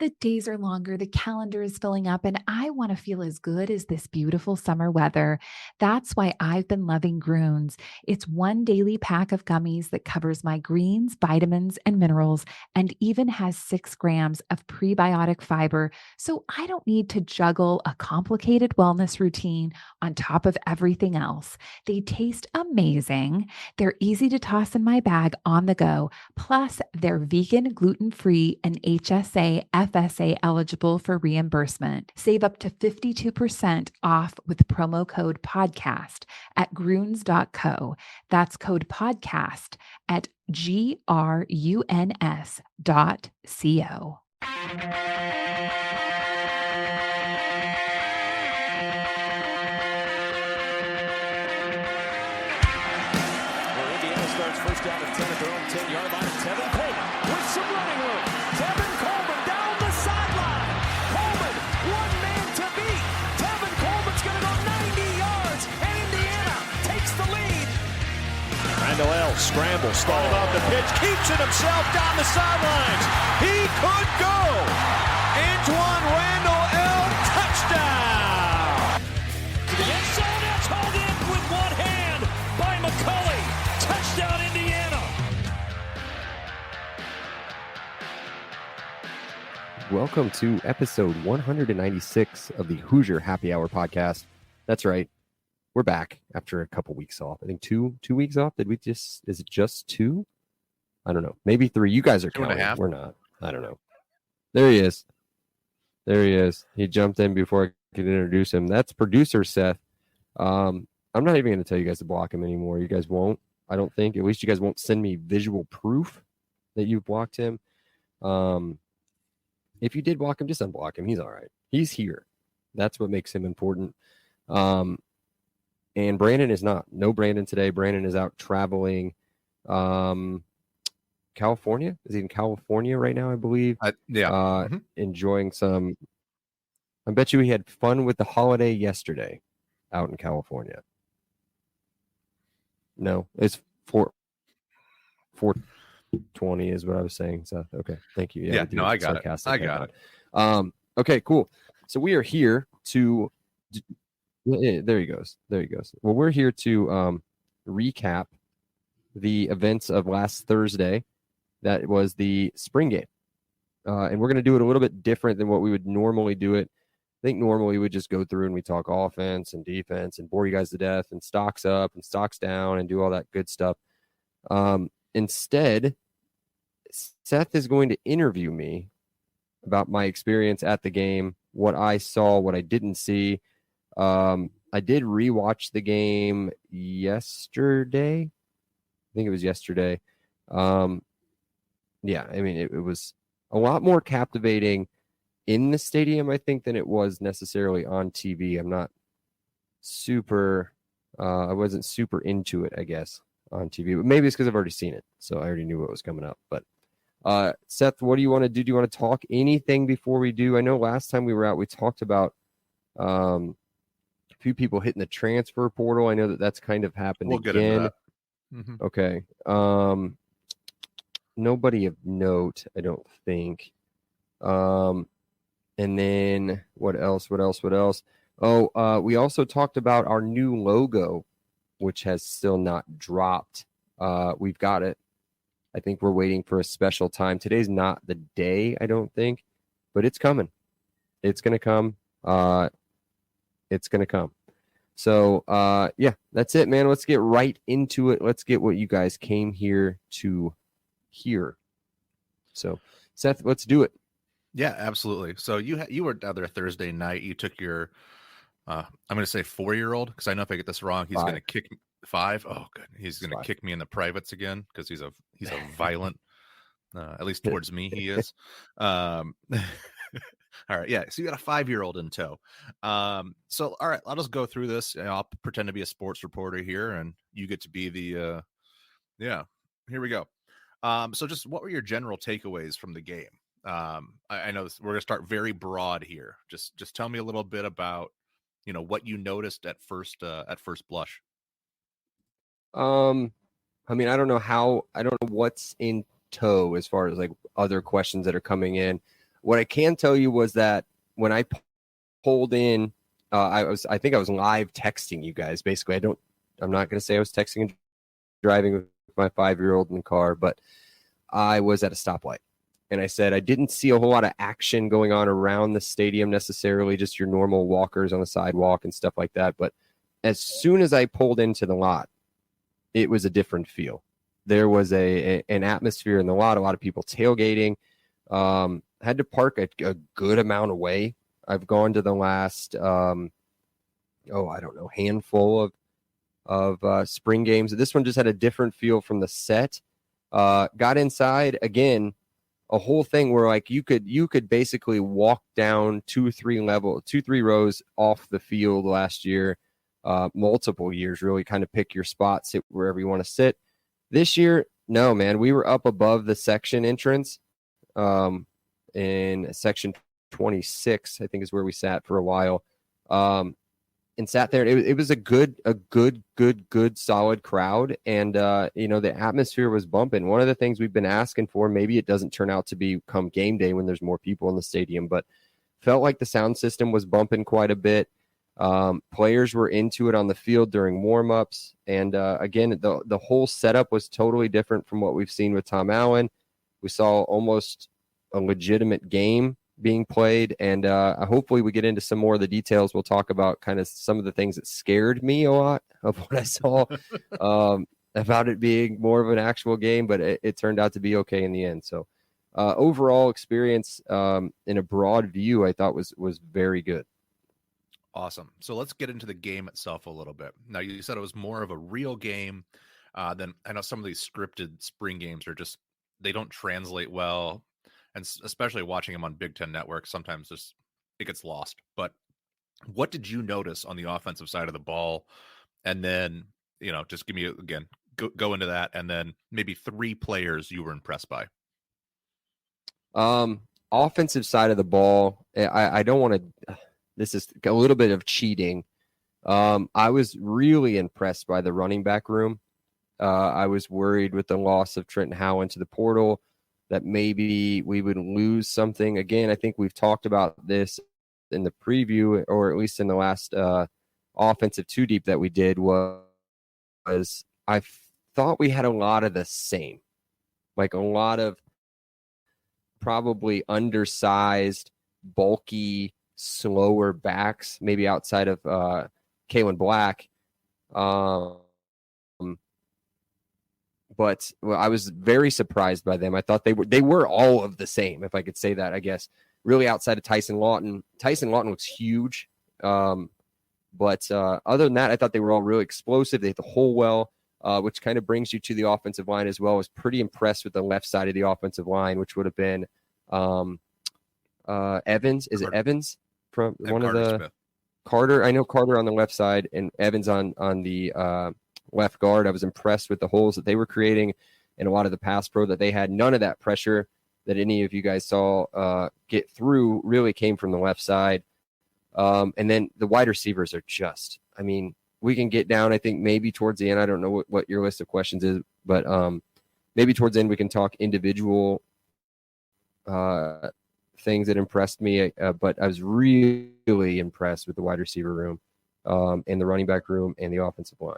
The days are longer, the calendar is filling up, and I want to feel as good as this beautiful summer weather. That's why I've been loving Groons. It's one daily pack of gummies that covers my greens, vitamins, and minerals, and even has 6 grams of prebiotic fiber. So I don't need to juggle a complicated wellness routine on top of everything else. They taste amazing. They're easy to toss in my bag on the go. Plus, they're vegan, gluten-free, and HSA, FSA eligible for reimbursement. Save up to 52% off with promo code podcast at gruns.co. That's code podcast at gruns.co. First down and 10 at their own 10-yard line. Tevin Coleman with some running room. Tevin Coleman down the sideline. Coleman, one man to beat. Tevin Coleman's going to go 90 yards, and Indiana takes the lead. Randall L. scrambles, started off the pitch, keeps it himself down the sidelines. He could go. Antoine Randall L. touchdown. To the end zone, it's hauled in with one hand by McCulley. Touchdown, Indiana. Welcome to episode 196 of the Hoosier Happy Hour podcast. That's right. We're back after a couple weeks off. I think two weeks off. Is it just 2? I don't know. Maybe 3. You guys are counting. 2.5. We're not. I don't know. There he is. He jumped in before I could introduce him. That's producer Seth. I'm not even going to tell you guys to block him anymore. You guys won't. I don't think. At least you guys won't send me visual proof that you've blocked him. If you did block him, just unblock him. He's all right. He's here. That's what makes him important. And Brandon is not. No Brandon today. Brandon is out traveling. California? Is he in California right now, I believe? Yeah. Enjoying some. I bet you he had fun with the holiday yesterday out in California. No, it's 420 is what I was saying. So, okay. Thank you. Yeah, no, I got it. I got it. Okay, cool. So we are here to, there he goes. Well, we're here to recap the events of last Thursday. That was the spring game. And we're going to do it a little bit different than what we would normally do it. I think normally we just go through and we talk offense and defense and bore you guys to death and stocks up and stocks down and do all that good stuff. Instead, Seth is going to interview me about my experience at the game, what I saw, what I didn't see. I did rewatch the game yesterday. I think it was yesterday. Yeah, I mean, it was a lot more captivating in the stadium, I think, than it was necessarily on TV. I'm not super, I wasn't super into it, I guess, on TV, but maybe it's because I've already seen it. So I already knew what was coming up. But Seth, what do you want to do? Do you want to talk anything before we do? I know last time we were out, we talked about a few people hitting the transfer portal. I know that's kind of happened we'll again. Get into that. Okay. Nobody of note, I don't think. And then what else? Oh, we also talked about our new logo, which has still not dropped. We've got it. I think we're waiting for a special time. Today's not the day, I don't think, but it's coming. It's going to come. So, yeah, that's it, man. Let's get right into it. Let's get what you guys came here to hear. So, Seth, let's do it. Yeah, absolutely. So you were down there Thursday night. You took your, I'm going to say 4-year-old, because I know if I get this wrong, he's going to kick 5. Oh, good. He's going to kick me in the privates again because he's a violent, at least towards me, he is. All right. Yeah. So you got a 5-year-old in tow. So, all right, I'll just go through this. I'll pretend to be a sports reporter here, and you get to be the, yeah, here we go. So just what were your general takeaways from the game? I know we're going to start very broad here. Just tell me a little bit about, what you noticed at first blush. I mean, I don't know what's in tow as far as like other questions that are coming in. What I can tell you was that when I pulled in, I think I was live texting you guys. Basically, I'm not going to say I was texting and driving with my 5-year-old in the car, but I was at a stoplight. And I said I didn't see a whole lot of action going on around the stadium necessarily, just your normal walkers on the sidewalk and stuff like that. But as soon as I pulled into the lot, it was a different feel. There was an atmosphere in the lot, a lot of people tailgating. Had to park a good amount away. I've gone to the last, handful of spring games. This one just had a different feel from the set. Got inside again, a whole thing where like you could basically walk down 2-3 rows off the field last year, multiple years, really kind of pick your spot, sit wherever you want to sit. This year, no, man, we were up above the section entrance, in section 26, I think is where we sat for a while, and sat there. It was a good, solid crowd. And, the atmosphere was bumping. One of the things we've been asking for, maybe it doesn't turn out to be come game day when there's more people in the stadium, but felt like the sound system was bumping quite a bit. Players were into it on the field during warmups. And, again, the whole setup was totally different from what we've seen with Tom Allen. We saw almost a legitimate game being played, and hopefully we get into some more of the details. We'll talk about kind of some of the things that scared me a lot of what I saw, about it being more of an actual game, but it turned out to be okay in the end. So overall experience, in a broad view, I thought was very good. Awesome. So let's get into the game itself a little bit. Now, you said it was more of a real game than I know some of these scripted spring games are just, they don't translate well. And especially watching them on Big Ten Network, sometimes it gets lost. But what did you notice on the offensive side of the ball? And then, just give me, again, go into that. And then maybe 3 players you were impressed by. Offensive side of the ball, I don't want to, this is a little bit of cheating. I was really impressed by the running back room. I was worried with the loss of Trenton Howe into the portal that maybe we would lose something. Again, I think we've talked about this in the preview, or at least in the last offensive 2-deep that we did, was I thought we had a lot of the same, like a lot of probably undersized, bulky, slower backs, maybe outside of Kalen Black. But I was very surprised by them. I thought they were all of the same, if I could say that, I guess. Really outside of Tyson Lawton. Tyson Lawton looks huge. But other than that, I thought they were all really explosive. They hit the hole well, which kind of brings you to the offensive line as well. I was pretty impressed with the left side of the offensive line, which would have been Evans. Is it Evans? From one of the Smith. Carter. I know Carter on the left side and Evans on the left guard. I was impressed with the holes that they were creating and a lot of the pass pro that they had. None of that pressure that any of you guys saw get through really came from the left side. And then the wide receivers are just, we can get down, I think, maybe towards the end. I don't know what your list of questions is, but maybe towards the end we can talk individual things that impressed me. But I was really impressed with the wide receiver room and the running back room and the offensive line.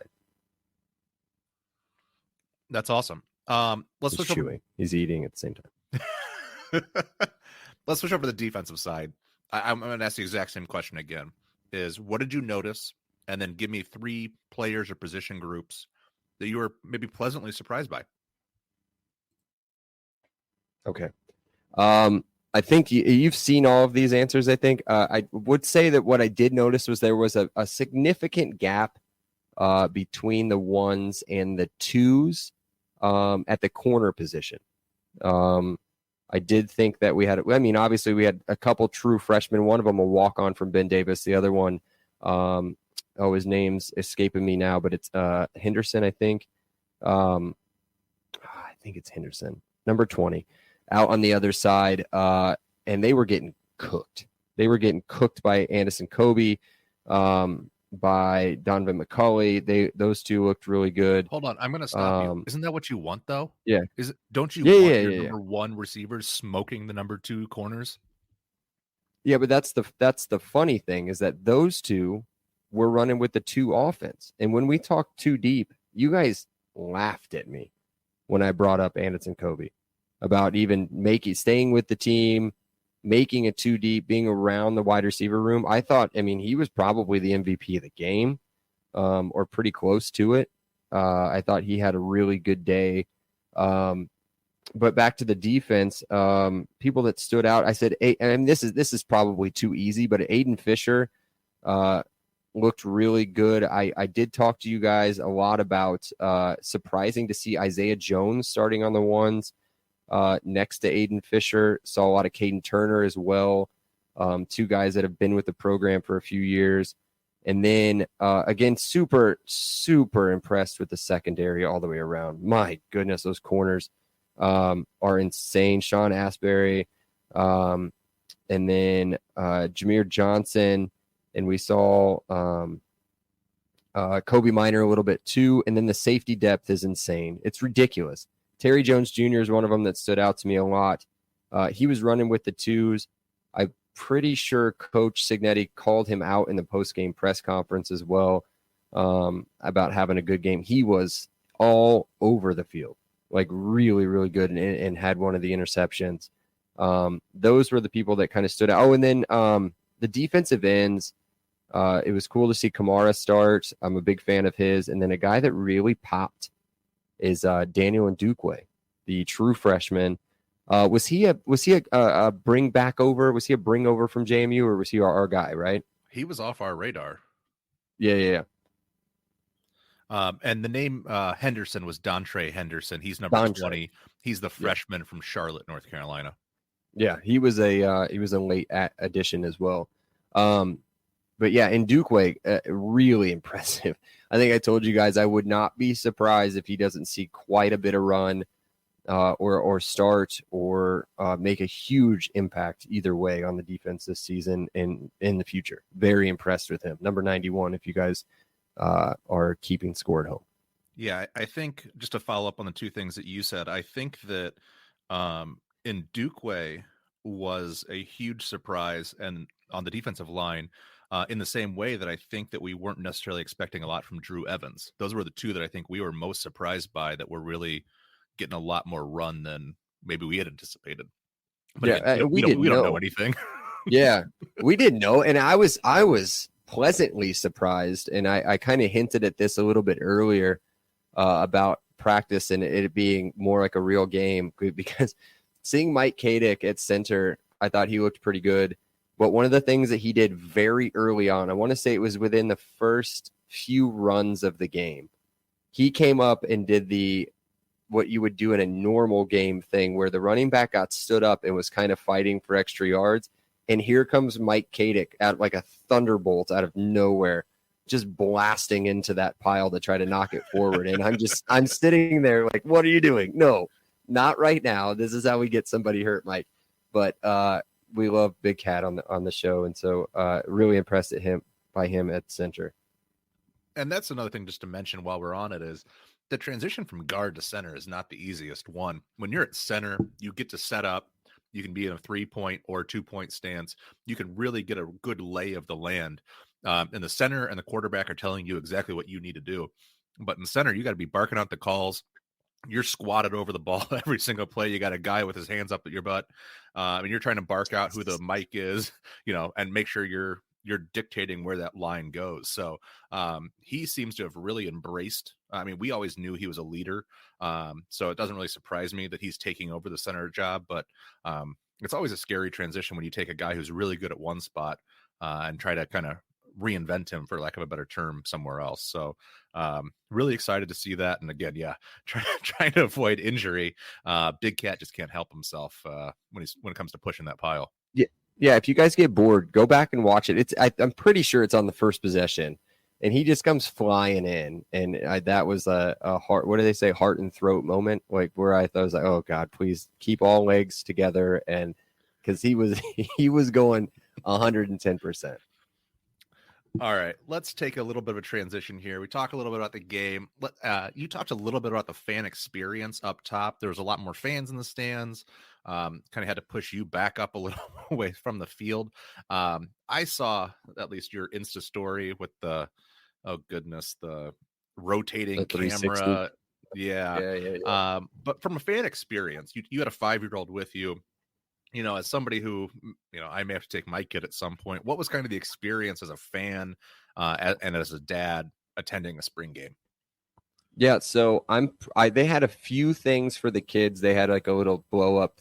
That's awesome. Let's switch over. He's eating at the same time. Let's switch over to the defensive side. I'm going to ask the exact same question again. Is what did you notice? And then give me 3 players or position groups that you were maybe pleasantly surprised by. Okay. I think you've seen all of these answers, I think. I would say that what I did notice was there was a significant gap between the 1s and the 2s at the corner position. I did think that we had, obviously we had a couple true freshmen. One of them a walk-on from Ben Davis. The other one, his name's escaping me now, but it's Henderson, I think. I think it's Henderson, number 20, out on the other side. And they were getting cooked. They were getting cooked by Anderson Kobe, by Donovan McCulley. Those 2 looked really good. Hold on, I'm going to stop you. Isn't that what you want, though? Yeah. Don't you want your number 1 receivers smoking the number 2 corners? Yeah, but that's the funny thing is that those two were running with the 2 offense. And when we talked 2 deep, you guys laughed at me when I brought up Anderson Kobe about even staying with the team, making it 2 deep, being around the wide receiver room. I thought, I mean, he was probably the MVP of the game, or pretty close to it. I thought he had a really good day. But back to the defense, people that stood out, I said, and this is probably too easy, but Aiden Fisher looked really good. I did talk to you guys a lot about surprising to see Isaiah Jones starting on the ones next to Aiden Fisher. Saw a lot of Caden Turner as well. 2 guys that have been with the program for a few years. And then, again, super, super impressed with the secondary all the way around. My goodness, those corners are insane. Sean Asbury, and then Jameer Johnson, and we saw Kobe Minor a little bit too. And then the safety depth is insane. It's ridiculous. Terry Jones Jr. is one of them that stood out to me a lot. He was running with the 2s. I'm pretty sure Coach Signetti called him out in the post-game press conference as well, about having a good game. He was all over the field, like really, really good, and had one of the interceptions. Those were the people that kind of stood out. Oh, and then the defensive ends, it was cool to see Kamara start. I'm a big fan of his. And then a guy that really popped is Daniel Ndukwe, the true freshman. Was he a bring back over? Was he a bring over from JMU, or was he our guy? Right? He was off our radar. Yeah. And the name Henderson was Dontre Henderson. He's number 20. He's the freshman from Charlotte, North Carolina. Yeah, he was a late addition as well. But yeah, Ndukwe, really impressive. I think I told you guys I would not be surprised if he doesn't see quite a bit of run, or start, or make a huge impact either way on the defense this season and in the future. Very impressed with him. Number 91, if you guys are keeping score at home. Yeah, I think, just to follow up on the 2 things that you said, I think that Ndukwe was a huge surprise, and on the defensive line, in the same way that I think that we weren't necessarily expecting a lot from Drew Evans. Those were the 2 that I think we were most surprised by, that were really getting a lot more run than maybe we had anticipated. But yeah, again, we don't know anything. Yeah, we didn't know. And I was pleasantly surprised. And I kind of hinted at this a little bit earlier about practice and it being more like a real game, because seeing Mike Kadick at center, I thought he looked pretty good. But one of the things that he did very early on, I want to say it was within the first few runs of the game, he came up and did what you would do in a normal game thing, where the running back got stood up and was kind of fighting for extra yards. And here comes Mike Kadick out like a thunderbolt out of nowhere, just blasting into that pile to try to knock it forward. And I'm sitting there like, what are you doing? No, not right now. This is how we get somebody hurt, Mike. But we love Big Cat on the show. And so really impressed by him at center. And that's another thing just to mention while we're on it, is the transition from guard to center is not the easiest one. When you're at center, you get to set up. You can be in a 3-point or 2-point stance. You can really get a good lay of the land. And the center and the quarterback are telling you exactly what you need to do. But in center, you got to be barking out the calls. You're squatted over the ball every single play. You got a guy with his hands up at your butt. And you're trying to bark out who the mic is, and make sure you're dictating where that line goes. So he seems to have really embraced. I mean, we always knew he was a leader. So it doesn't really surprise me that he's taking over the center job, but it's always a scary transition when you take a guy who's really good at one spot and try to kind of reinvent him, for lack of a better term, somewhere else. So really excited to see that. And again, trying to avoid injury. Big Cat just can't help himself when it comes to pushing that pile. Yeah, if you guys get bored, go back and watch it. I'm pretty sure it's on the first possession, and he just comes flying in, and that was a heart. What do they say? Heart and throat moment, like where I thought, I was like, oh God, please keep all legs together, and because he was going 110%. All right, let's take a little bit of a transition here. We talk a little bit about the game. You talked a little bit about the fan experience up top. There was a lot more fans in the stands. kind of had to push you back up a little way from the field. I saw at least your Insta story with the, oh goodness, the rotating The 360. camera. Yeah. Yeah. But from a fan experience, you had a 5-year-old with you. As somebody who, I may have to take my kid at some point, what was kind of the experience as a fan and as a dad attending a spring game? Yeah, so they had a few things for the kids. They had like a little blow up,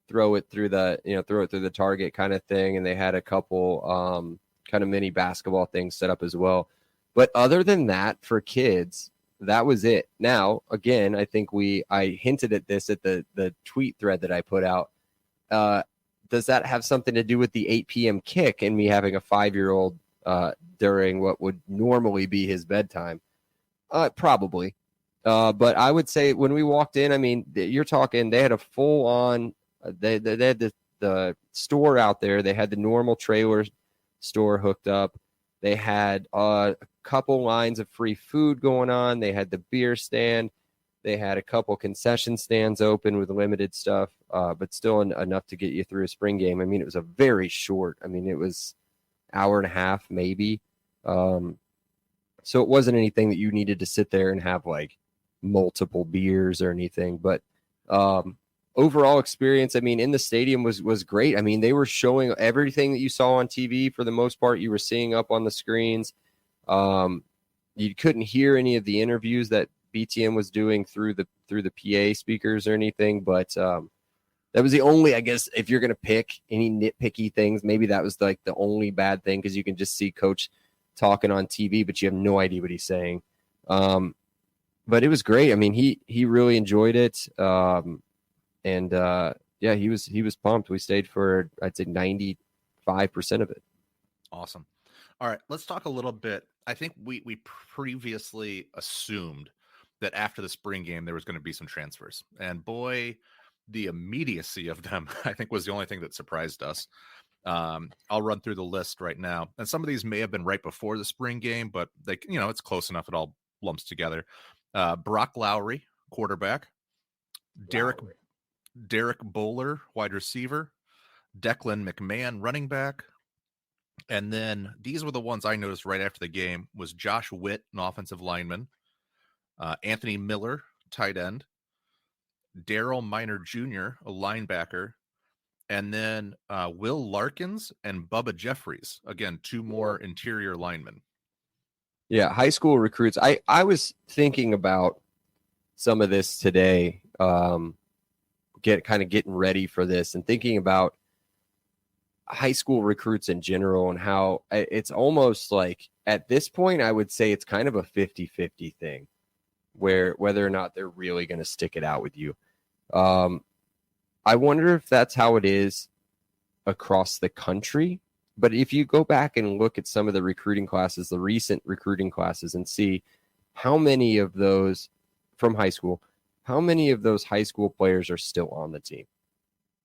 throw it through the target kind of thing, and they had a couple kind of mini basketball things set up as well. But other than that, for kids, that was it. Now, again, I think I hinted at this at the tweet thread that I put out. Does that have something to do with the 8 p.m. kick and me having a 5-year-old during what would normally be his bedtime? Probably. But I would say when we walked in, I mean, you're talking, they had a full on, they had the store out there. They had the normal trailer store hooked up. They had a couple lines of free food going on. They had the beer stand. They had a couple concession stands open with limited stuff, but still enough to get you through a spring game. I mean, it was a very short, it was hour and a half, maybe. So it wasn't anything that you needed to sit there and have like multiple beers or anything. But overall experience, in the stadium was great. They were showing everything that you saw on TV for the most part. You were seeing up on the screens. You couldn't hear any of the interviews that BTN was doing through the PA speakers or anything, but that was the only, I guess, if you're going to pick any nitpicky things, maybe that was like the only bad thing, because you can just see Coach talking on TV, but you have no idea what he's saying. But it was great. He really enjoyed it. Yeah, he was pumped. We stayed for, I'd say, 95% of it. Awesome. All right, let's talk a little bit. I think we previously assumed that after the spring game there was going to be some transfers, and boy, the immediacy of them I think was the only thing that surprised us. I'll run through the list right now, and some of these may have been right before the spring game, but they, it's close enough. It all lumps together. Brock Lowry, quarterback. Derek Bowler, wide receiver. Declan McMahon, running back. And then these were the ones I noticed right after the game was Josh Witt, an offensive lineman. Anthony Miller, tight end. Daryl Miner Jr., a linebacker. And then Will Larkins and Bubba Jeffries. Again, 2 more interior linemen. Yeah, high school recruits. I was thinking about some of this today, getting ready for this, and thinking about high school recruits in general and how it's almost like at this point, I would say it's kind of a 50-50 thing, where whether or not they're really going to stick it out with you. I wonder if that's how it is across the country. But if you go back and look at some of the recruiting classes, the recent recruiting classes, and see how many of those from high school, how many of those high school players are still on the team?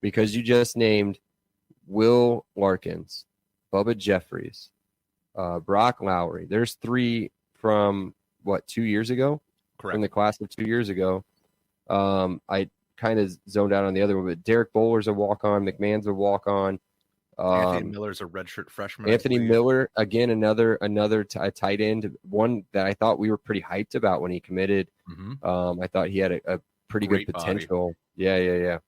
Because you just named Will Larkins, Bubba Jeffries, Brock Lowry. There's 3 from 2 years ago? Correct. From the class of 2 years ago. I kind of zoned out on the other one, but Derek Bowler's a walk-on, McMahon's a walk-on. Anthony Miller's a redshirt freshman. Anthony Miller, again, another tight end, one that I thought we were pretty hyped about when he committed. Mm-hmm. I thought he had a pretty good potential. Body. Yeah.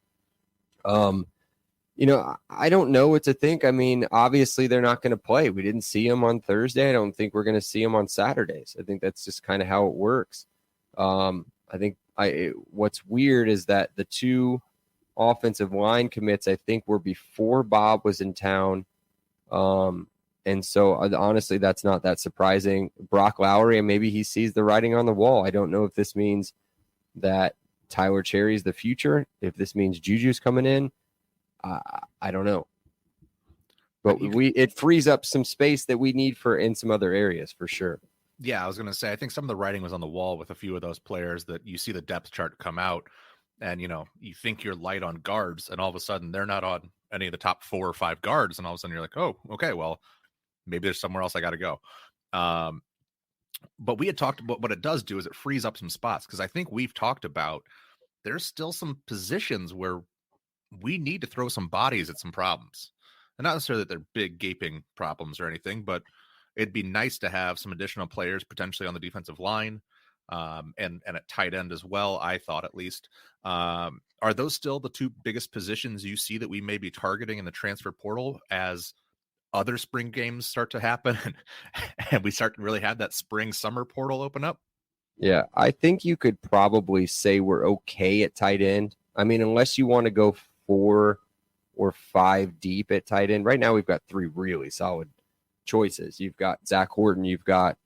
I don't know what to think. Obviously they're not going to play. We didn't see him on Thursday. I don't think we're going to see him on Saturdays. I think that's just kind of how it works. What's weird is that the 2 offensive line commits, I think, were before Bob was in town. And so honestly, that's not that surprising. Brock Lowry, and maybe he sees the writing on the wall. I don't know if this means that Tyler Cherry's the future, if this means Juju's coming in. I don't know. But it frees up some space that we need in some other areas for sure. Yeah, I was going to say, I think some of the writing was on the wall with a few of those players that you see the depth chart come out, and you think you're light on guards, and all of a sudden they're not on any of the top 4 or 5 guards, and all of a sudden you're like, oh, okay, well, maybe there's somewhere else I got to go. But we had talked about what it does do is it frees up some spots, because I think we've talked about there's still some positions where we need to throw some bodies at some problems. And not necessarily that they're big gaping problems or anything, but it'd be nice to have some additional players potentially on the defensive line, and at tight end as well, I thought at least. Are those still the two biggest positions you see that we may be targeting in the transfer portal as other spring games start to happen and we start to really have that spring summer portal open up? Yeah, I think you could probably say we're okay at tight end. I mean, unless you want to go 4 or 5 deep at tight end. Right now, we've got 3 really solid choices. You've got Zach Horton, you've got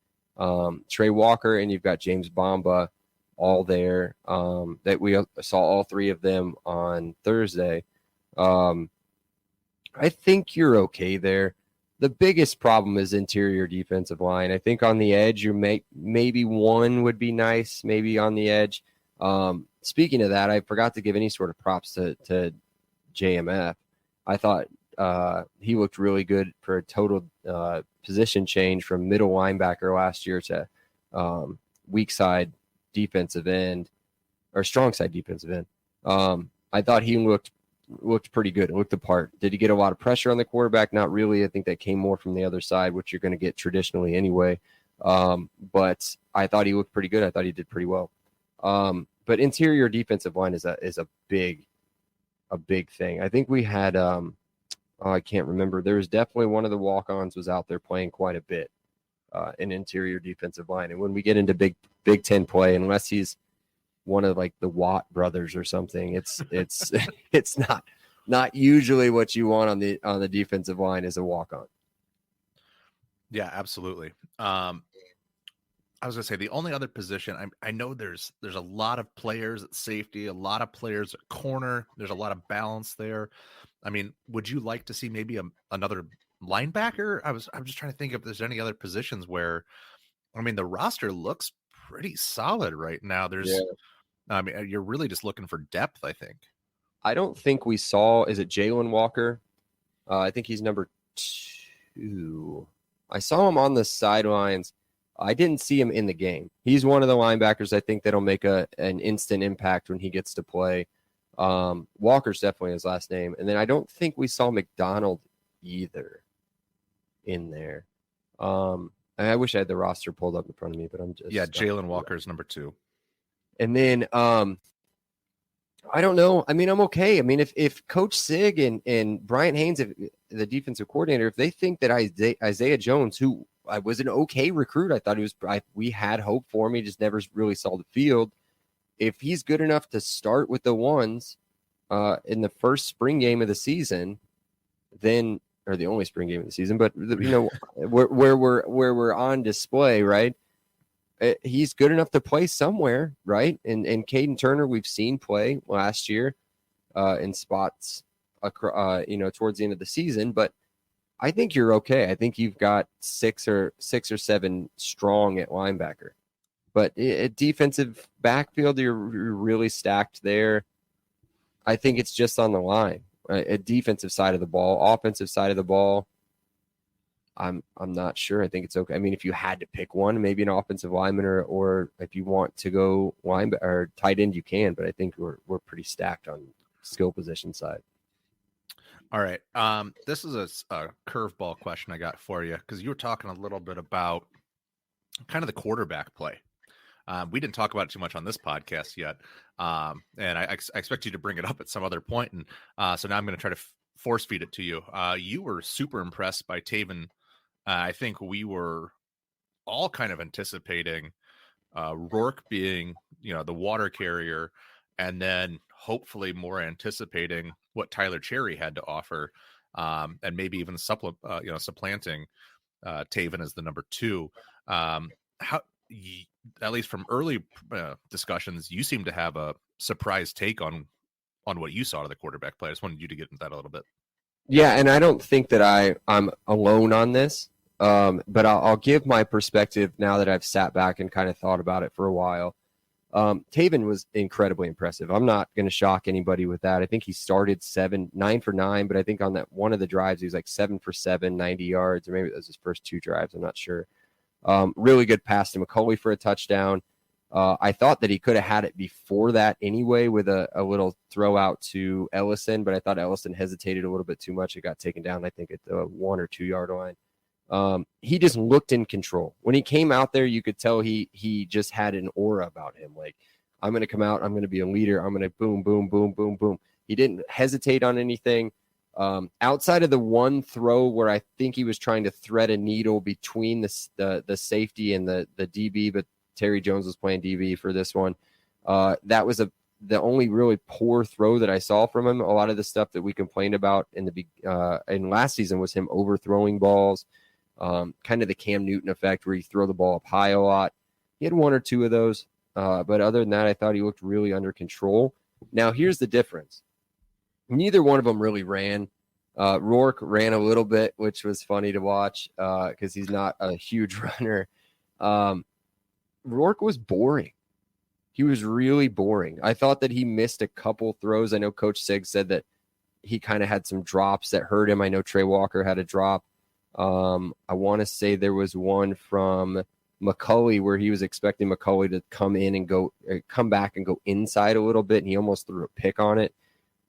Trey Walker, and you've got James Bamba all there. That we saw all 3 of them on Thursday. I think you're okay there. The biggest problem is interior defensive line. I think on the edge, maybe one would be nice, maybe on the edge. Speaking of that, I forgot to give any sort of props to JMF. I thought he looked really good for a total position change from middle linebacker last year to weak side defensive end or strong side defensive end. I thought he looked pretty good. It looked the part. Did he get a lot of pressure on the quarterback? Not really. I think that came more from the other side, which you're going to get traditionally anyway. But I thought he looked pretty good. I thought he did pretty well. But interior defensive line is a big thing. I think we had I can't remember. There was definitely one of the walk-ons was out there playing quite a bit in interior defensive line. And when we get into Big Ten play, unless he's one of like the Watt brothers or something, it's it's not usually what you want on the defensive line is a walk-on. Yeah, absolutely. I was gonna say the only other position I know there's a lot of players at safety, a lot of players at corner. There's a lot of balance there. I mean, would you like to see maybe another linebacker? I'm just trying to think if there's any other positions where, I mean, the roster looks pretty solid right now. I mean, you're really just looking for depth, I think. I don't think we saw. Is it Jalen Walker? I think he's number 2. I saw him on the sidelines. I didn't see him in the game. He's one of the linebackers I think that'll make an instant impact when he gets to play. Walker's definitely his last name. And then I don't think we saw McDonald either in there. I wish I had the roster pulled up in front of me, but I'm just... Yeah, Jalen Walker's number 2. And then I don't know. I mean, I'm okay. I mean, if Coach Sig and Brian Haynes, the defensive coordinator, if they think that Isaiah Jones, who I was an okay recruit, I thought we had hope for him. He just never really saw the field. If he's good enough to start with the ones in the first spring game of the season, then, or the only spring game of the season, but where we're on display, right? He's good enough to play somewhere, right? And Caden Turner, we've seen play last year in spots, towards the end of the season. But I think you're okay. I think you've got 6 or 7 strong at linebacker. But at defensive backfield, you're really stacked there. I think it's just on the line. At defensive side of the ball, offensive side of the ball, I'm not sure. I think it's okay. I mean, if you had to pick one, maybe an offensive lineman, or if you want to go linebacker or tight end, you can. But I think we're pretty stacked on skill position side. All right. This is a curveball question I got for you, because you were talking a little bit about kind of the quarterback play. We didn't talk about it too much on this podcast yet, and I expect you to bring it up at some other point. And so now I'm going to try to force feed it to you. You were super impressed by Taven. I think we were all kind of anticipating Rourke being, the water carrier, and then hopefully more anticipating what Tyler Cherry had to offer, and maybe even supplanting Taven as the number 2. At least from early discussions, you seem to have a surprise take on what you saw to the quarterback play. I just wanted you to get into that a little bit. Yeah, and I don't think that I'm alone on this, but I'll give my perspective now that I've sat back and kind of thought about it for a while. Taven was incredibly impressive. I'm not going to shock anybody with that. I think he started 9 for 9, but I think on that one of the drives, he was like 7 for 7, 90 yards, or maybe it was his first 2 drives. I'm not sure. Really good pass to McCulley for a touchdown. I thought that he could have had it before that anyway with a little throw out to Ellison, but I thought Ellison hesitated a little bit too much. It got taken down, I think, at the 1 or 2 yard line. He just looked in control. When he came out there, you could tell he just had an aura about him. Like, I'm going to come out, I'm going to be a leader, I'm going to boom, boom, boom, boom, boom. He didn't hesitate on anything. Outside of the one throw where I think he was trying to thread a needle between the safety and the DB, but Terry Jones was playing DB for this one. That was the only really poor throw that I saw from him. A lot of the stuff that we complained about in last season was him overthrowing balls, kind of the Cam Newton effect where you throw the ball up high a lot. He had 1 or 2 of those, but other than that, I thought he looked really under control. Now, here's the difference. Neither one of them really ran. Rourke ran a little bit, which was funny to watch because he's not a huge runner. Rourke was boring. He was really boring. I thought that he missed a couple throws. I know Coach Sig said that he kind of had some drops that hurt him. I know Trey Walker had a drop. I want to say there was one from McCulley where he was expecting McCulley to come in and come back and go inside a little bit, and he almost threw a pick on it.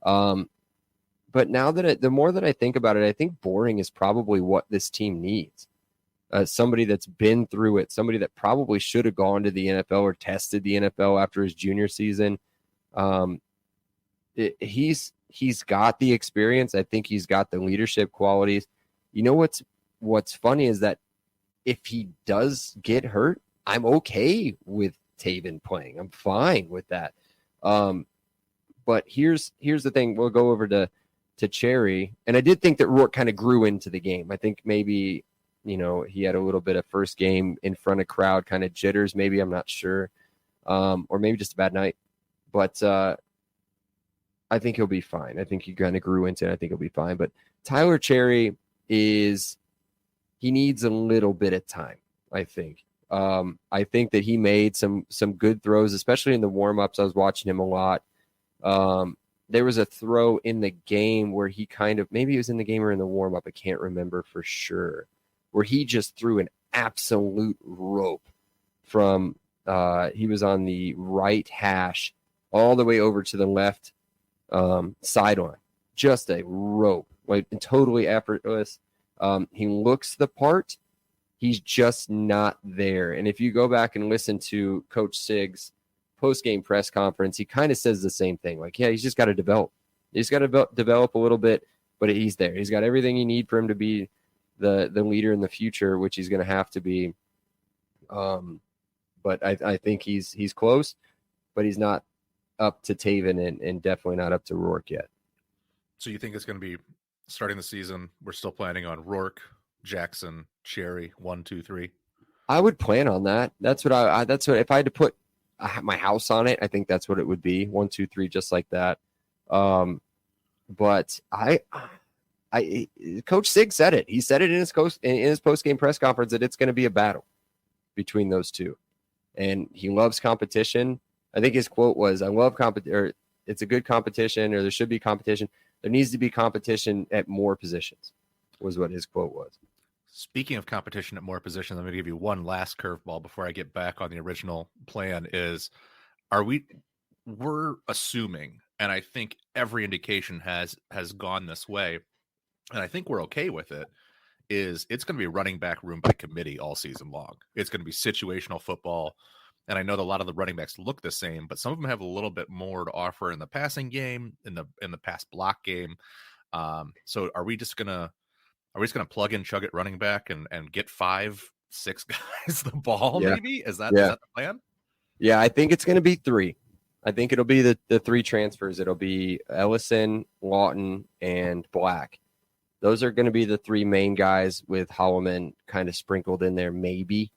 But now that the more that I think about it, I think boring is probably what this team needs. Somebody that's been through it, somebody that probably should have gone to the NFL or tested the NFL after his junior season. He's got the experience. I think he's got the leadership qualities. You know what's funny is that if he does get hurt, I'm okay with Taven playing. I'm fine with that. But here's the thing. We'll go over to Cherry, and I did think that Rourke kind of grew into the game. I think maybe, he had a little bit of first game in front of crowd kind of jitters. Maybe, I'm not sure. Or maybe just a bad night. But I think he'll be fine. I think he kind of grew into it. I think he'll be fine. But Tyler Cherry he needs a little bit of time, I think. I think that he made some good throws, especially in the warm-ups. I was watching him a lot. There was a throw in the game where he maybe it was in the game or in the warm-up. I can't remember for sure, where he just threw an absolute rope from he was on the right hash all the way over to the left sideline. Just a rope, like totally effortless. He looks the part. He's just not there. And if you go back and listen to Coach Sig's post-game press conference, he kind of says the same thing. Like, yeah, he's just got to develop. He's got to develop a little bit, but he's there. He's got everything you need for him to be the leader in the future, which he's going to have to be. But I think he's close, but he's not up to Taven and definitely not up to Rourke yet. So you think it's going to be starting the season, we're still planning on Rourke, Jackson, Cherry, 1, 2, 3? I would plan on that. That's what if I had to put my house on it, I think that's what it would be. 1, 2, 3, just like that. But Coach Sig said it. He said it in his post-game press conference that it's going to be a battle between those two. And he loves competition. I think his quote was, I love competition, or it's a good competition, or there should be competition. There needs to be competition at more positions, was what his quote was. Speaking of competition at more positions, I'm going to give you one last curveball before I get back on the original plan. We're assuming, and I think every indication has gone this way, and I think we're okay with it, is it's going to be running back room by committee all season long. It's going to be situational football. And I know that a lot of the running backs look the same, but some of them have a little bit more to offer in the passing game, in the pass block game. So are we just gonna plug in chug it running back and get 5, 6 guys the ball? Yeah. Maybe is that the plan? Yeah, I think it's going to be 3. I think it'll be the 3 transfers. It'll be Ellison, Lawton, and Black. Those are going to be the 3 main guys with Holloman kind of sprinkled in there, maybe.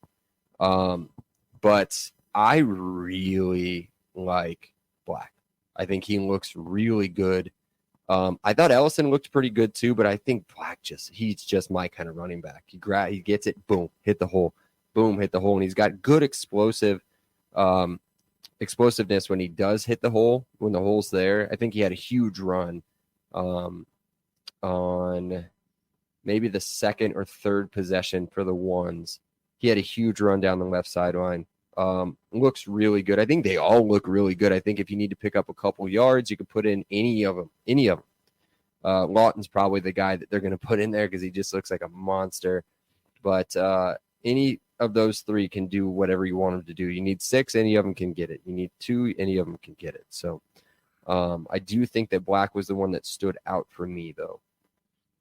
But I really like Black. I think he looks really good. I thought Ellison looked pretty good too, but I think Black he's just my kind of running back. He gets it, boom, hit the hole, boom, hit the hole. And he's got good explosiveness when he does hit the hole, when the hole's there. I think he had a huge run on maybe the second or third possession for the ones. He had a huge run down the left sideline. looks really good. I think they all look really good. I think if you need to pick up a couple yards, you can put in any of them. Lawton's probably the guy that they're going to put in there because he just looks like a monster. But any of those three can do whatever you want them to do. You need 6, any of them can get it. You need 2, any of them can get it. So I do think that Black was the one that stood out for me, though.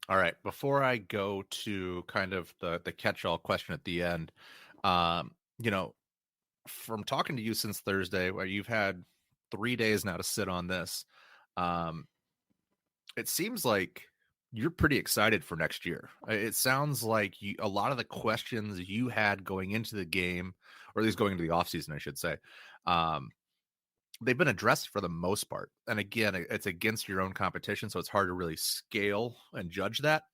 All right. Before I go to kind of the catch-all question at the end, from talking to you since Thursday, where you've had 3 days now to sit on this, it seems like you're pretty excited for next year. It sounds like a lot of the questions you had going into the game, or at least going into the offseason, I should say, they've been addressed for the most part. And again, it's against your own competition, so it's hard to really scale and judge that.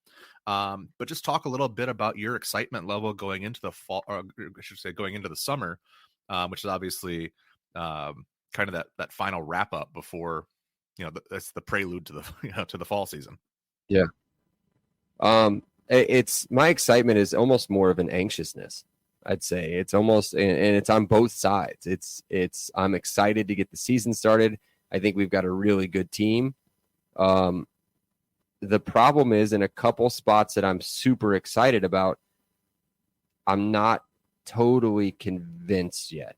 But just talk a little bit about your excitement level going into the fall, or I should say going into the summer, which is obviously kind of that final wrap up before, that's the prelude to the, to the fall season. Yeah. It's my excitement is almost more of an anxiousness. I'd say it's almost, and it's on both sides. I'm excited to get the season started. I think we've got a really good team. The problem is in a couple spots that I'm super excited about, I'm not totally convinced yet.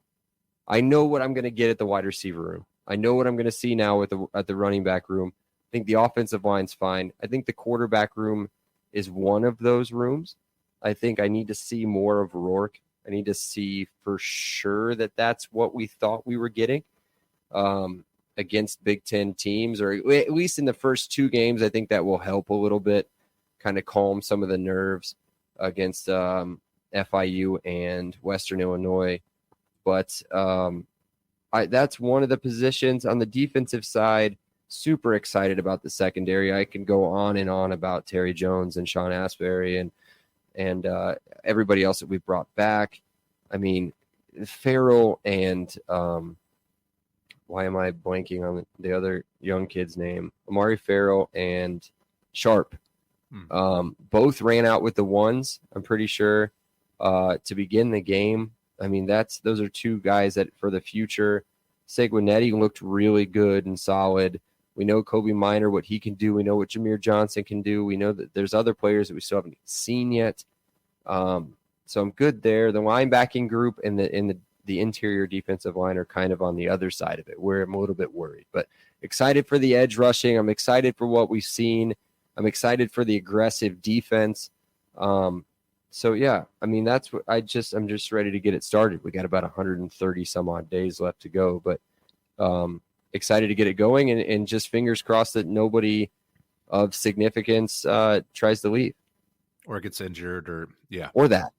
I know what I'm going to get at the wide receiver room. I know what I'm going to see now at the running back room. I think the offensive line's fine. I think the quarterback room is one of those rooms. I think I need to see more of Rourke. I need to see for sure that that's what we thought we were getting against Big Ten teams, or at least in the first 2 games. I think that will help a little bit, kind of calm some of the nerves against FIU and Western Illinois. But that's one of the positions on the defensive side. Super excited about the secondary. I can go on and on about Terry Jones and Sean Asbury and everybody else that we've brought back. I mean, Farrell and why am I blanking on the other young kid's name? Amari Farrell and Sharp. Both ran out with the ones, I'm pretty sure, to begin the game. I mean, those are 2 guys that for the future. Seguinetti looked really good and solid. We know Kobe Minor, what he can do. We know what Jameer Johnson can do. We know that there's other players that we still haven't seen yet. So I'm good there. The linebacking group and the interior defensive line are kind of on the other side of it, where I'm a little bit worried. But excited for the edge rushing. I'm excited for what we've seen. I'm excited for the aggressive defense. So yeah, I mean, that's what I'm just ready to get it started. We got about 130 some odd days left to go, but excited to get it going, and just fingers crossed that nobody of significance tries to leave or gets injured, or that.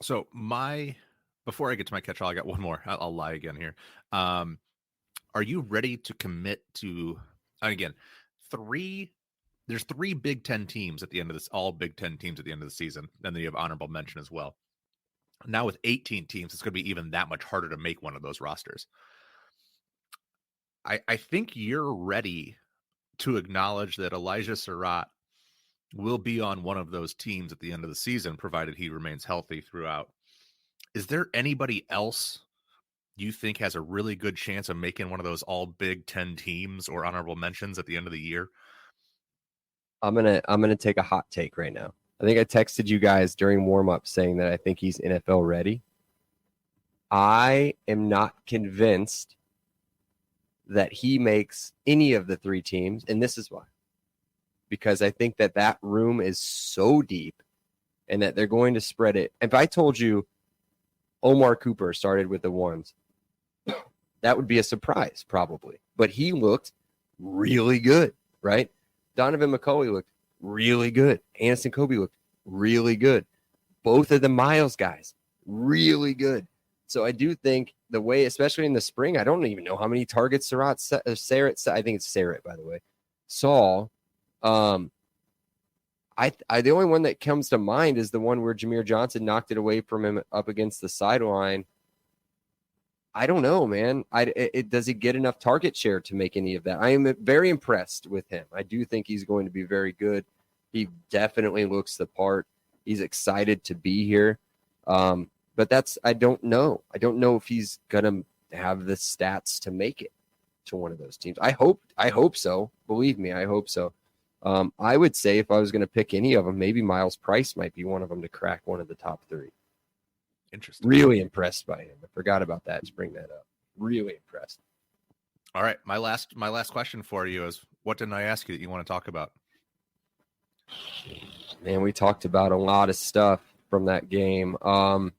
So before I get to my catch-all, I got one more. I'll lie again here. Are you ready to commit to, again, there's 3 Big Ten teams at the end of this, all Big Ten teams at the end of the season. And then you have honorable mention as well. Now with 18 teams, it's going to be even that much harder to make one of those rosters. I think you're ready to acknowledge that Elijah Surratt will be on one of those teams at the end of the season, provided he remains healthy throughout. Is there anybody else you think has a really good chance of making one of those all Big Ten teams or honorable mentions at the end of the year? I'm gonna take a hot take right now. I think I texted you guys during warm-up saying that I think he's NFL ready. I am not convinced that he makes any of the 3 teams, and this is why. Because I think that room is so deep and that they're going to spread it. If I told you Omar Cooper started with the ones, that would be a surprise probably. But he looked really good, right? Donovan McCulley looked really good. Anderson Kobe looked really good. Both of the Miles guys, really good. So I do think the way, especially in the spring, I don't even know how many targets Sarrett, I think it's Sarrett, by the way, saw. The only one that comes to mind is the one where Jameer Johnson knocked it away from him up against the sideline. I don't know, man. Does he get enough target share to make any of that? I am very impressed with him. I do think he's going to be very good. He definitely looks the part. He's excited to be here. but I don't know. I don't know if he's gonna have the stats to make it to one of those teams. I hope so. Believe me, I hope so. I would say if I was going to pick any of them, maybe Miles Price might be one of them to crack one of the top 3. Interesting. Really impressed by him. I forgot about that to bring that up. Really impressed. All right, my last question for you is, what didn't I ask you that you want to talk about? Man, we talked about a lot of stuff from that game. The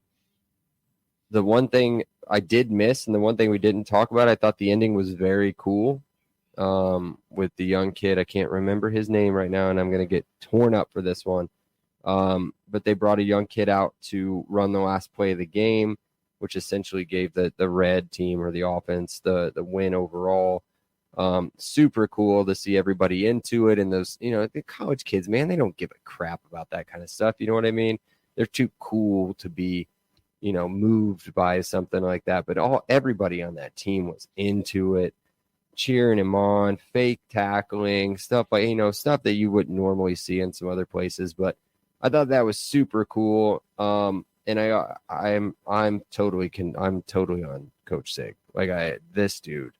one thing I did miss, and the one thing we didn't talk about, I thought the ending was very cool. With the young kid, I can't remember his name right now, and I'm going to get torn up for this one. But they brought a young kid out to run the last play of the game, which essentially gave the red team or the offense the win overall. Super cool to see everybody into it. And those, the college kids, man, they don't give a crap about that kind of stuff. You know what I mean? They're too cool to be, moved by something like that. But everybody on that team was into it, cheering him on, fake tackling, stuff like, stuff that you wouldn't normally see in some other places. But I thought that was super cool. And I'm totally on Coach Sig. This dude,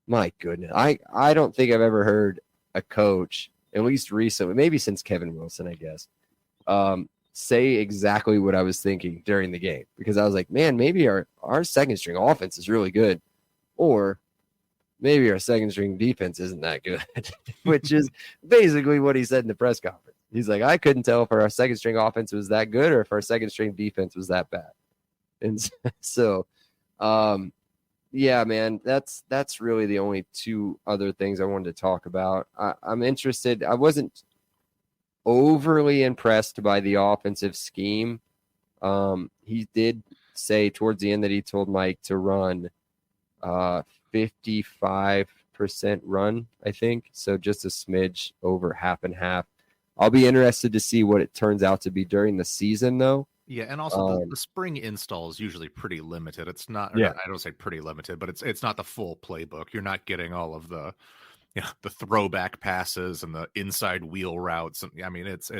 my goodness. I don't think I've ever heard a coach, at least recently, maybe since Kevin Wilson, I guess, say exactly what I was thinking during the game, because I was like, man, maybe our second string offense is really good, or maybe our second string defense isn't that good, which is basically what he said in the press conference. He's like, I couldn't tell if our second string offense was that good or if our second string defense was that bad. And so, yeah, man, that's really the only 2 other things I wanted to talk about. I'm interested. I wasn't overly impressed by the offensive scheme. He did say towards the end that he told Mike to run 55% run, I think. So just a smidge over half and half. I'll be interested to see what it turns out to be during the season, though. Yeah, and also the spring install is usually pretty limited. It's not, I don't say pretty limited, but it's not the full playbook. You're not getting all of the the throwback passes and the inside wheel routes. And I mean, it's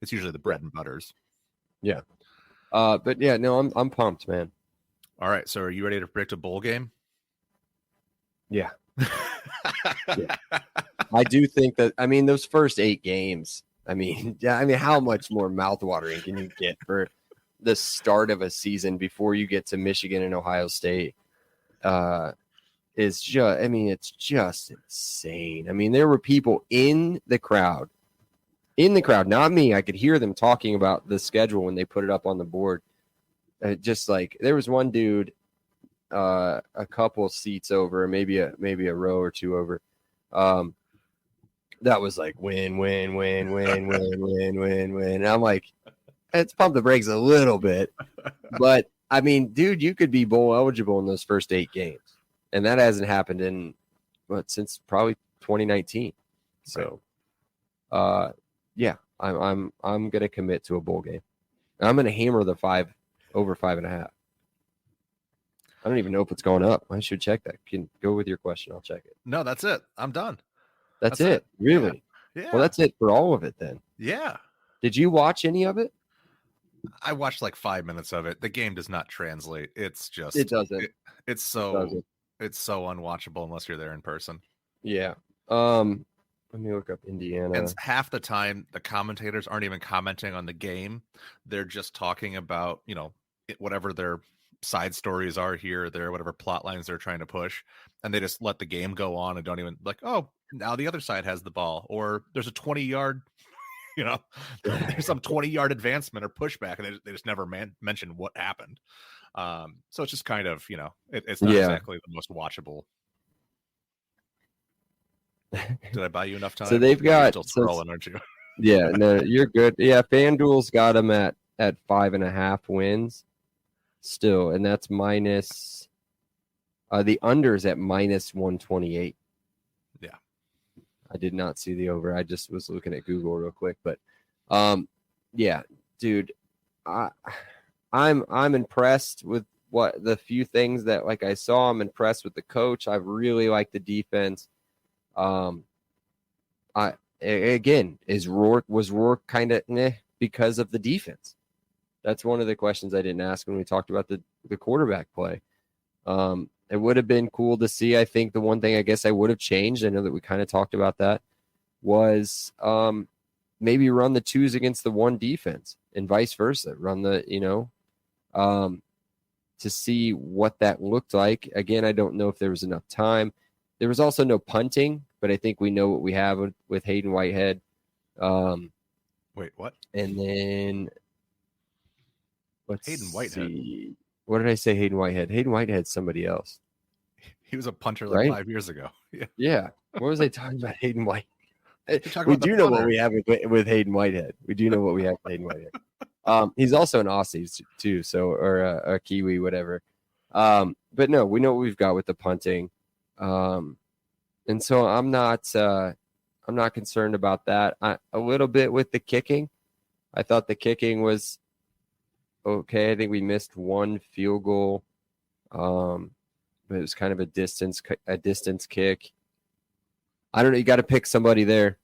usually the bread and butters. Yeah. But yeah, no, I'm pumped, man. All right, so are you ready to predict a bowl game? Yeah. Yeah. I do think that, those first 8 games, how much more mouthwatering can you get for the start of a season before you get to Michigan and Ohio State? It's just insane. There were people in the crowd, not me. I could hear them talking about the schedule when they put it up on the board. Just like there was one dude, a couple seats over, maybe a row or 2 over. That was like win. And I'm like, let's pump the brakes a little bit. But dude, you could be bowl eligible in those first 8 games, and that hasn't happened since probably 2019. So, yeah, I'm gonna commit to a bowl game. I'm gonna hammer the 5 over 5.5. I don't even know if it's going up. I should check that. Can go with your question. I'll check it. No, that's it. I'm done. That's it. Really? Yeah. Well, that's it for all of it then. Yeah. Did you watch any of it? I watched like 5 minutes of it. The game does not translate. It's just it doesn't. It's so unwatchable unless you're there in person. Yeah. Let me look up Indiana. And half the time the commentators aren't even commenting on the game. They're just talking about, whatever their side stories are here or there, whatever plot lines they're trying to push, and they just let the game go on and don't even oh, now the other side has the ball, or there's a 20-yard there's some 20-yard advancement or pushback, and they just never mention what happened. So it's just kind of it's not exactly the most watchable. Did I buy you enough time? So they've got still scrolling, aren't you? Yeah, no, you're good. Yeah, FanDuel's got them at 5.5 wins still, and that's minus the under's at minus 128. Yeah, I did not see the over. I just was looking at Google real quick, but yeah, dude, I'm impressed with what the few things that I saw. I'm impressed with the coach. I really like the defense. Was Rourke kind of because of the defense. That's one of the questions I didn't ask when we talked about the quarterback play. It would have been cool to see. I think the one thing I guess I would have changed, I know that we kind of talked about that, was maybe run the twos against the one defense and vice versa. Run the, to see what that looked like. Again, I don't know if there was enough time. There was also no punting, but I think we know what we have with Hayden Whitehead. Wait, what? And then let's Hayden Whitehead. see. What did I say? Hayden Whitehead. Hayden Whitehead's somebody else. He was a punter like 5 years ago. Yeah. Yeah. What was I talking about? Hayden Whitehead. We do know what we have with Hayden Whitehead. We do know what we have with Hayden Whitehead. He's also an Aussie too, or a Kiwi, whatever. But no, we know what we've got with the punting, and so I'm not concerned about that. A little bit with the kicking. I thought the kicking was okay. I think we missed one field goal, but it was kind of a distance kick. I don't know. You got to pick somebody there.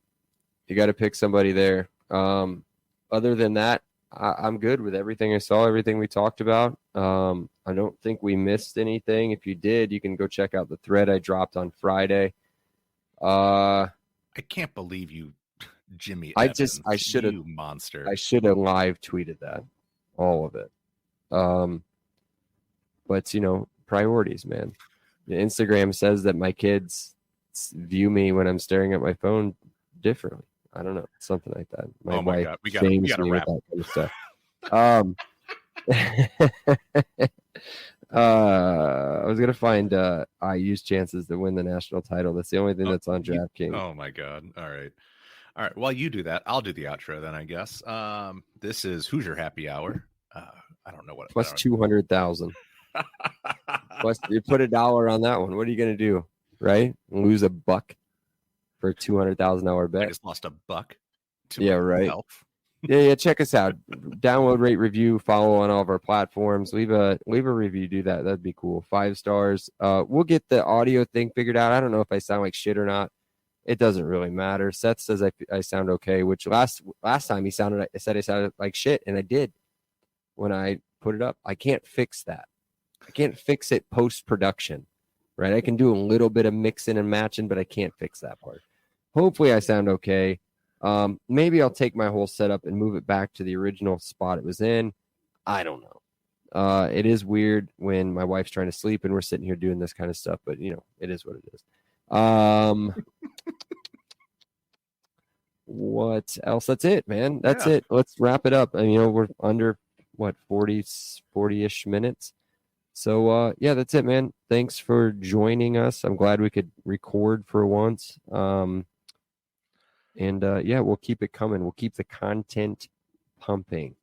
Other than that, I'm good with everything I saw, everything we talked about. I don't think we missed anything. If you did, you can go check out the thread I dropped on Friday. I can't believe you, Jimmy Evans, I should have, you monster. I should have live tweeted that, all of it. But priorities, man. The Instagram says that my kids view me when I'm staring at my phone differently. I don't know, something like that. My wife God, we gotta wrap. That kind of stuff. I was gonna find IU's chances to win the national title. That's the only thing that's on DraftKings. Oh my God! All right. While you do that, I'll do the outro then, I guess. This is Hoosier Happy Hour. I don't know what plus 200,000. Plus, you put $1 on that one. What are you gonna do? Right? Lose $1 for a $200,000 bet. I just lost $1. Yeah, right. Yeah. Check us out. Download, rate, review, follow on all of our platforms. Leave a review. Do that. That'd be cool. 5 stars. We'll get the audio thing figured out. I don't know if I sound like shit or not. It doesn't really matter. Seth says I sound okay, which last time I said I sounded like shit, and I did when I put it up. I can't fix that. I can't fix it post-production. Right, I can do a little bit of mixing and matching, but I can't fix that part. Hopefully I sound okay. Maybe I'll take my whole setup and move it back to the original spot it was in. I don't know. It is weird when my wife's trying to sleep and we're sitting here doing this kind of stuff, but it is what it is. What else? That's it, man. That's it. Let's wrap it up. We're under 40-ish minutes. So, that's it, man. Thanks for joining us. I'm glad we could record for once. We'll keep it coming. We'll keep the content pumping,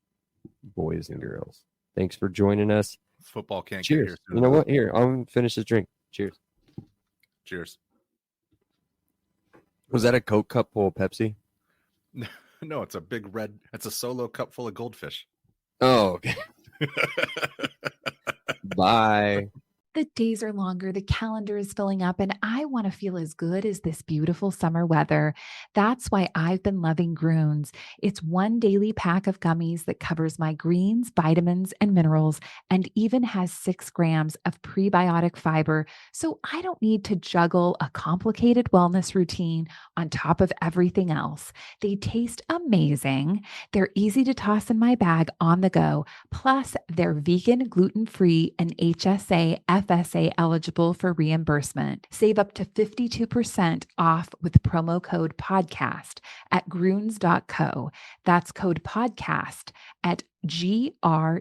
boys and girls. Thanks for joining us. Football can't Cheers. Get here. You know what? Here, I'll finish this drink. Cheers. Cheers. Was that a Coke cup full of Pepsi? No, it's a big red. It's a solo cup full of goldfish. Oh, okay. Bye. The days are longer, the calendar is filling up, and I want to feel as good as this beautiful summer weather. That's why I've been loving Groons. It's one daily pack of gummies that covers my greens, vitamins, and minerals, and even has 6 grams of prebiotic fiber, so I don't need to juggle a complicated wellness routine on top of everything else. They taste amazing. They're easy to toss in my bag on the go. Plus, they're vegan, gluten-free, and HSA, FSA eligible for reimbursement. Save up to 52% off with promo code podcast at gruns.co. That's code podcast at gruns.co.